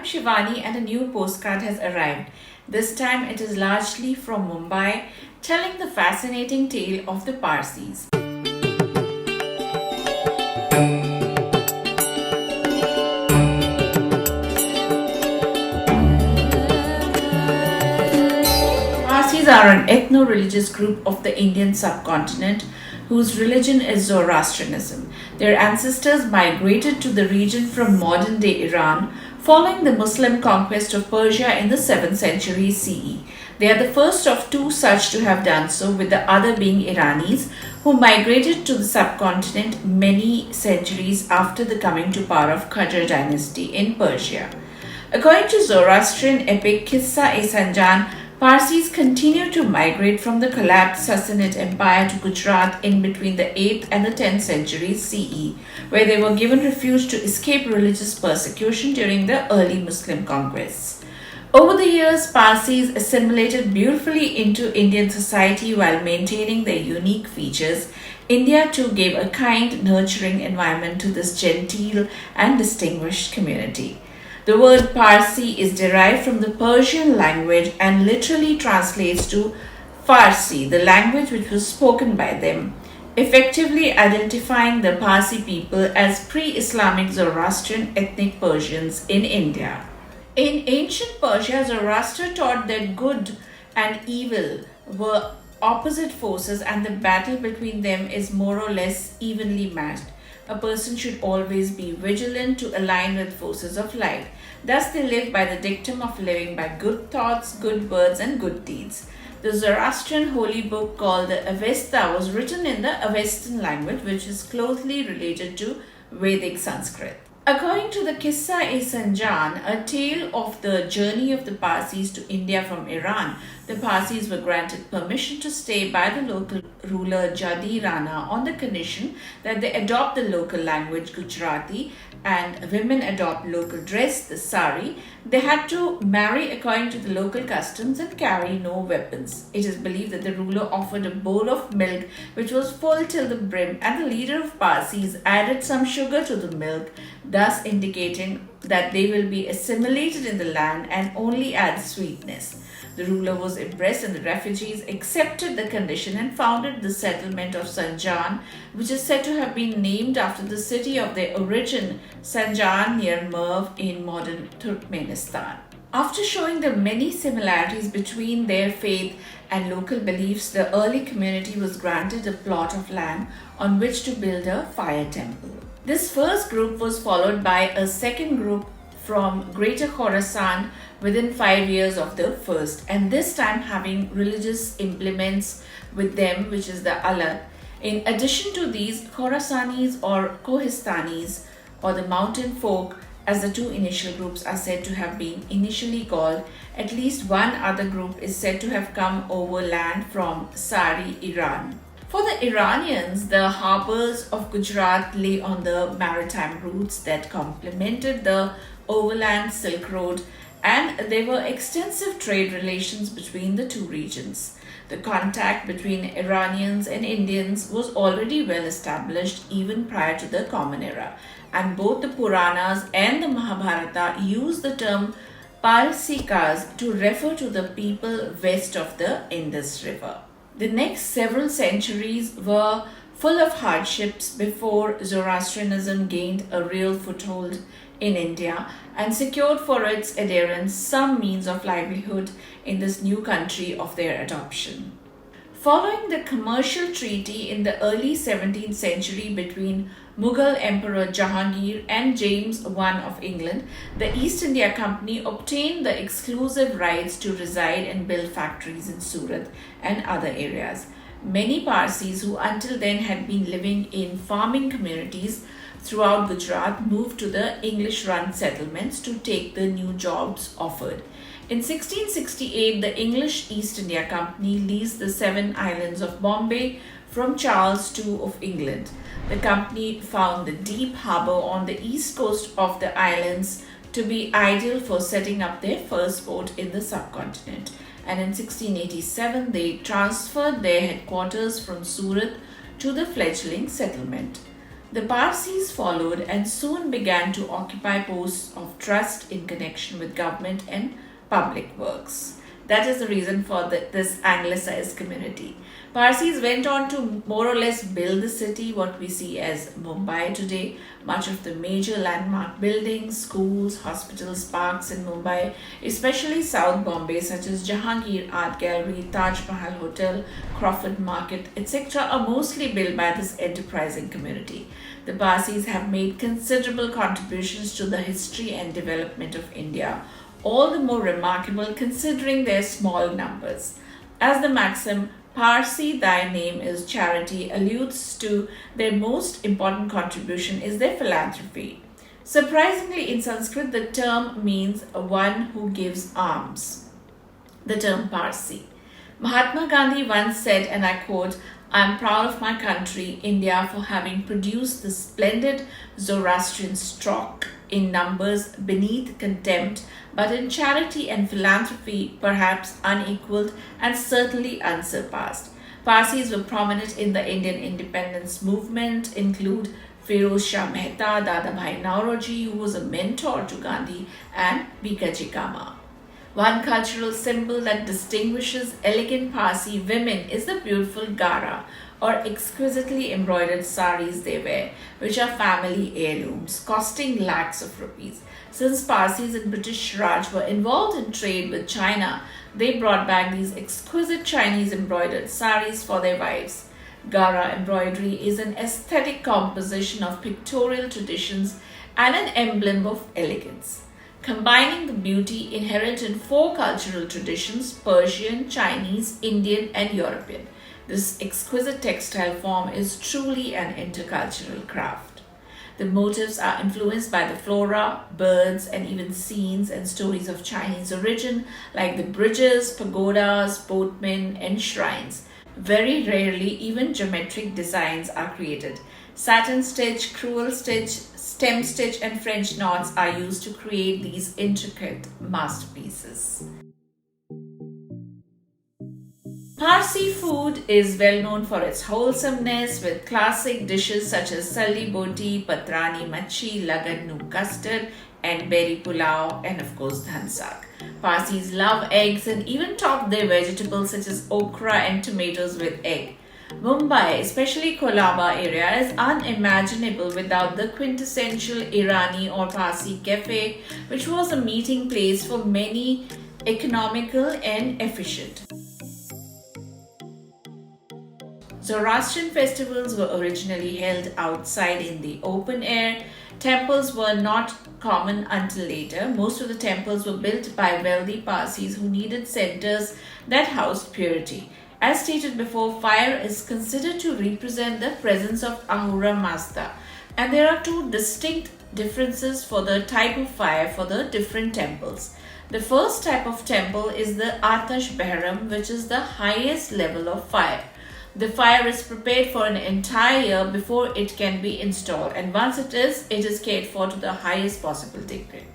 Shivani and a new postcard has arrived. This time it is largely from Mumbai, telling the fascinating tale of the Parsis. Parsis are an ethno-religious group of the Indian subcontinent whose religion is Zoroastrianism. Their ancestors migrated to the region from modern-day Iran following the Muslim conquest of Persia in the 7th century CE. They are the first of two such to have done so, with the other being Iranis, who migrated to the subcontinent many centuries after the coming to power of Qajar dynasty in Persia. According to Zoroastrian epic Qissa-e-Sanjan, Parsis continued to migrate from the collapsed Sassanid Empire to Gujarat in between the 8th and the 10th centuries CE, where they were given refuge to escape religious persecution during the early Muslim conquests. Over the years, Parsis assimilated beautifully into Indian society while maintaining their unique features. India too gave a kind, nurturing environment to this genteel and distinguished community. The word Parsi is derived from the Persian language and literally translates to Farsi, the language which was spoken by them, effectively identifying the Parsi people as pre-Islamic Zoroastrian ethnic Persians in India. In ancient Persia, Zoroaster taught that good and evil were opposite forces and the battle between them is more or less evenly matched. A person should always be vigilant to align with forces of light. Thus, they live by the dictum of living by good thoughts, good words, and good deeds. The Zoroastrian holy book called the Avesta was written in the Avestan language, which is closely related to Vedic Sanskrit. According to the Qissa-e-Sanjan, a tale of the journey of the Parsis to India from Iran, the Parsis were granted permission to stay by the local ruler Jadi Rana on the condition that they adopt the local language Gujarati and women adopt local dress, the sari. They had to marry according to the local customs and carry no weapons. It is believed that the ruler offered a bowl of milk which was full till the brim, and the leader of Parsis added some sugar to the milk, thus indicating that they will be assimilated in the land and only add sweetness. The ruler was impressed and the refugees accepted the condition and founded the settlement of Sanjan, which is said to have been named after the city of their origin, Sanjan near Merv in modern Turkmenistan. After showing the many similarities between their faith and local beliefs, the early community was granted a plot of land on which to build a fire temple. This first group was followed by a second group from Greater Khorasan within 5 years of the first, and this time having religious implements with them, which is the alat. In addition to these, Khorasanis or Kohistanis, or the mountain folk, as the two initial groups are said to have been initially called, at least one other group is said to have come over land from Sari, Iran. For the Iranians, the harbors of Gujarat lay on the maritime routes that complemented the overland Silk Road, and there were extensive trade relations between the two regions. The contact between Iranians and Indians was already well established even prior to the Common Era, and both the Puranas and the Mahabharata use the term Parsikas to refer to the people west of the Indus River. The next several centuries were full of hardships before Zoroastrianism gained a real foothold in India and secured for its adherents some means of livelihood in this new country of their adoption. Following the commercial treaty in the early 17th century between Mughal Emperor Jahangir and James I of England, the East India Company obtained the exclusive rights to reside and build factories in Surat and other areas. Many Parsis who until then had been living in farming communities throughout Gujarat moved to the English-run settlements to take the new jobs offered. In 1668, the English East India Company leased the 7 islands of Bombay from Charles II of England. The company found the deep harbour on the east coast of the islands to be ideal for setting up their first port in the subcontinent, and in 1687 they transferred their headquarters from Surat to the fledgling settlement. The Parsis followed and soon began to occupy posts of trust in connection with government and public works. That is the reason for this anglicized community. Parsis went on to more or less build the city, what we see as Mumbai today. Much of the major landmark buildings, schools, hospitals, parks in Mumbai, especially South Bombay, such as Jahangir Art Gallery, Taj Mahal Hotel, Crawford Market, etc., are mostly built by this enterprising community. The Parsis have made considerable contributions to the history and development of India, all the more remarkable considering their small numbers. As the maxim, Parsi, thy name is charity, alludes to, their most important contribution is their philanthropy. Surprisingly, in Sanskrit, the term means one who gives alms. The term Parsi. Mahatma Gandhi once said, and I quote, "I am proud of my country, India, for having produced the splendid Zoroastrian stock in numbers beneath contempt, but in charity and philanthropy perhaps unequaled and certainly unsurpassed." Parsis were prominent in the Indian independence movement, include Firoz Shah Mehta, Dadabhai Naoroji, who was a mentor to Gandhi, and Bikaji Kama. One cultural symbol that distinguishes elegant Parsi women is the beautiful gara, or exquisitely embroidered saris they wear, which are family heirlooms, costing lakhs of rupees. Since Parsis in British Raj were involved in trade with China, they brought back these exquisite Chinese embroidered saris for their wives. Gara embroidery is an aesthetic composition of pictorial traditions and an emblem of elegance, combining the beauty inherent in four cultural traditions: Persian, Chinese, Indian, and European. This exquisite textile form is truly an intercultural craft. The motifs are influenced by the flora, birds, and even scenes and stories of Chinese origin, like the bridges, pagodas, boatmen, and shrines. Very rarely, even geometric designs are created. Satin stitch, crewel stitch, stem stitch, and French knots are used to create these intricate masterpieces. Parsi food is well known for its wholesomeness, with classic dishes such as salli boti, patrani machi, lagannu custard, and berry pulao, and of course dhan saag. Parsis love eggs and even top their vegetables such as okra and tomatoes with egg. Mumbai, especially Colaba area, is unimaginable without the quintessential Irani or Parsi cafe, which was a meeting place for many, economical and efficient. Zoroastrian festivals were originally held outside in the open air. Temples were not common until later. Most of the temples were built by wealthy Parsis who needed centers that housed purity. As stated before, fire is considered to represent the presence of Ahura Mazda, and there are two distinct differences for the type of fire for the different temples. The first type of temple is the Atash Behram, which is the highest level of fire. The fire is prepared for an entire year before it can be installed, and once it is cared for to the highest possible degree.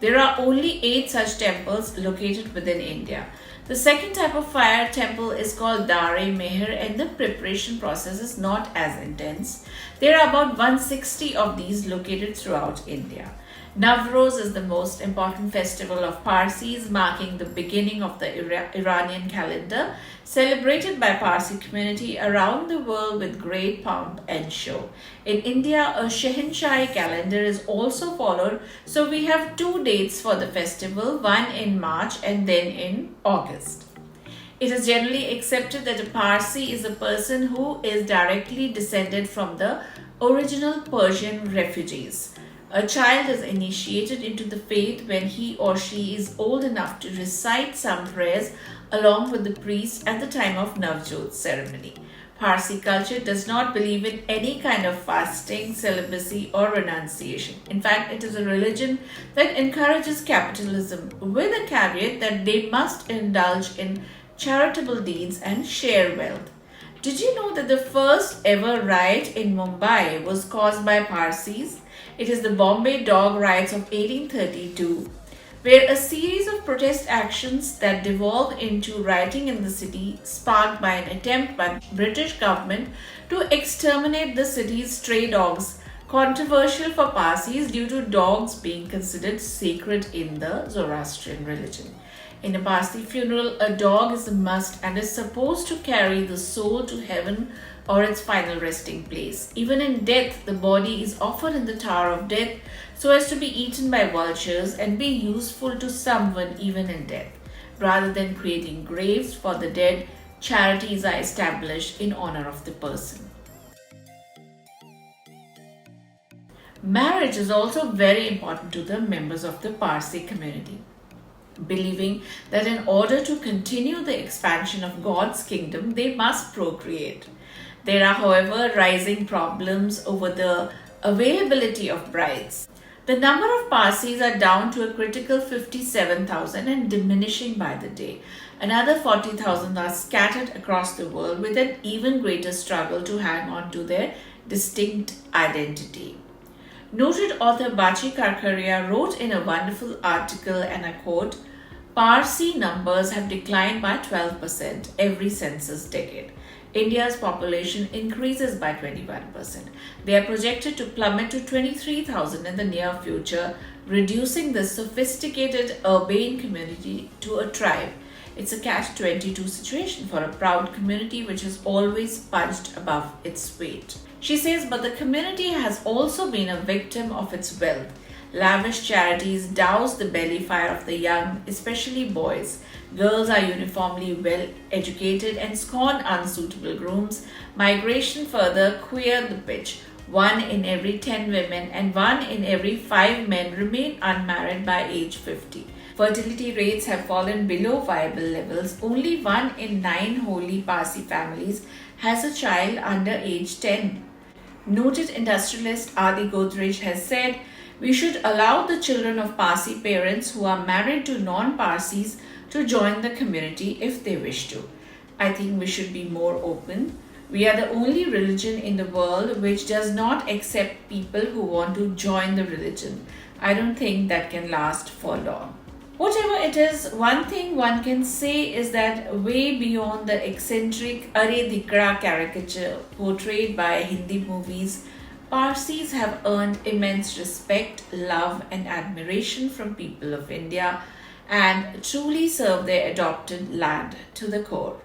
There are only 8 such temples located within India. The second type of fire temple is called Dare Meher, and the preparation process is not as intense. There are about 160 of these located throughout India. Navroz is the most important festival of Parsis, marking the beginning of the Iranian calendar, celebrated by Parsi community around the world with great pomp and show. In India, a Shehinshahi calendar is also followed, so we have 2 dates for the festival, one in March and then in August. It is generally accepted that a Parsi is a person who is directly descended from the original Persian refugees. A child is initiated into the faith when he or she is old enough to recite some prayers along with the priest at the time of Navjot ceremony. Parsi culture does not believe in any kind of fasting, celibacy, or renunciation. In fact, it is a religion that encourages capitalism, with a caveat that they must indulge in charitable deeds and share wealth. Did you know that the first ever riot in Mumbai was caused by Parsis? It is the Bombay Dog Riots of 1832. where a series of protest actions that devolved into rioting in the city sparked by an attempt by the British government to exterminate the city's stray dogs, controversial for Parsis due to dogs being considered sacred in the Zoroastrian religion. In a Parsi funeral, a dog is a must and is supposed to carry the soul to heaven or its final resting place. Even in death, the body is offered in the Tower of Death so as to be eaten by vultures and be useful to someone even in death. Rather than creating graves for the dead, charities are established in honor of the person. Marriage is also very important to the members of the Parsi community, believing that in order to continue the expansion of God's kingdom, they must procreate. There are, however, rising problems over the availability of brides. The number of Parsis are down to a critical 57,000 and diminishing by the day. Another 40,000 are scattered across the world with an even greater struggle to hang on to their distinct identity. Noted author Bachi Karkaria wrote in a wonderful article, and I quote, Parsi numbers have declined by 12% every census decade. India's population increases by 21%. They are projected to plummet to 23,000 in the near future, reducing the sophisticated urbane community to a tribe. It's a catch-22 situation for a proud community which has always punched above its weight. She says, but the community has also been a victim of its wealth. Lavish charities douse the belly fire of the young, especially boys. Girls are uniformly well educated and scorn unsuitable grooms. Migration further queer the pitch. 1 in every 10 women and 1 in every 5 men remain unmarried by age 50. Fertility rates have fallen below viable levels. Only 1 in 9 holy Parsi families has a child under age 10. Noted industrialist Adi Godrej has said, we should allow the children of Parsi parents who are married to non-Parsis to join the community if they wish to. I think we should be more open. We are the only religion in the world which does not accept people who want to join the religion. I don't think that can last for long. Whatever it is, one thing one can say is that way beyond the eccentric Are Dikra caricature portrayed by Hindi movies, Parsis have earned immense respect, love and admiration from people of India and truly serve their adopted land to the core.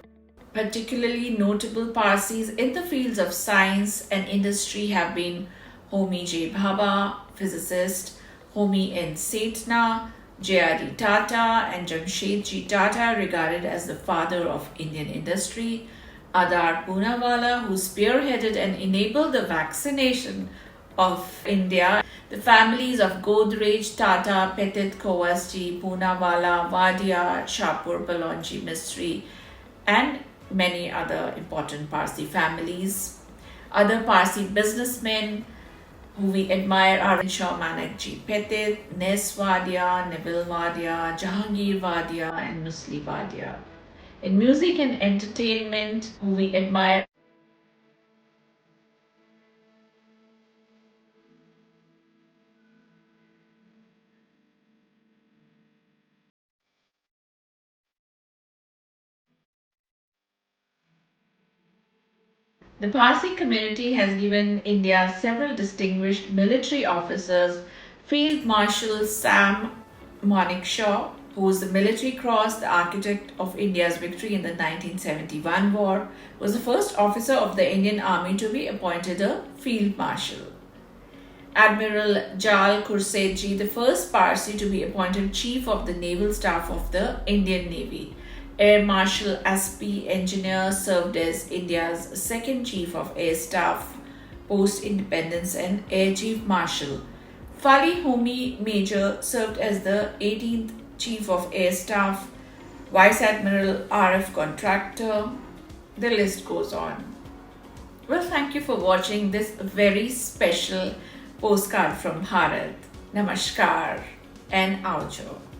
Particularly notable Parsis in the fields of science and industry have been Homi J. Bhabha, physicist, Homi N. Setna, J.R.D. Tata and Jamshedji Tata, regarded as the father of Indian industry, Adar Poonawalla, who spearheaded and enabled the vaccination of India, the families of Godrej, Tata, Petit, Kowasji, Poonawalla, Wadia, Shapur, Palonji, Mistry, and many other important Parsi families. Other Parsi businessmen who we admire are Shaw Manakji Petit, Nes Wadia, Neville Wadia, Jahangir Wadia, and Musli Wadia. In music and entertainment, who we admire the Parsi community has given India several distinguished military officers. Field Marshal Sam Manekshaw, who was the Military Cross, the architect of India's victory in the 1971 war, was the first officer of the Indian Army to be appointed a Field Marshal. Admiral Jal Khurshedji, the first Parsi to be appointed Chief of the Naval Staff of the Indian Navy. Air Marshal Aspi Engineer served as India's second Chief of Air Staff post-independence and Air Chief Marshal. Fali Homi Major served as the 18th Chief of Air Staff, Vice Admiral RF Contractor. The list goes on. Well, thank you for watching this very special postcard from Bharat. Namaskar and Aujo.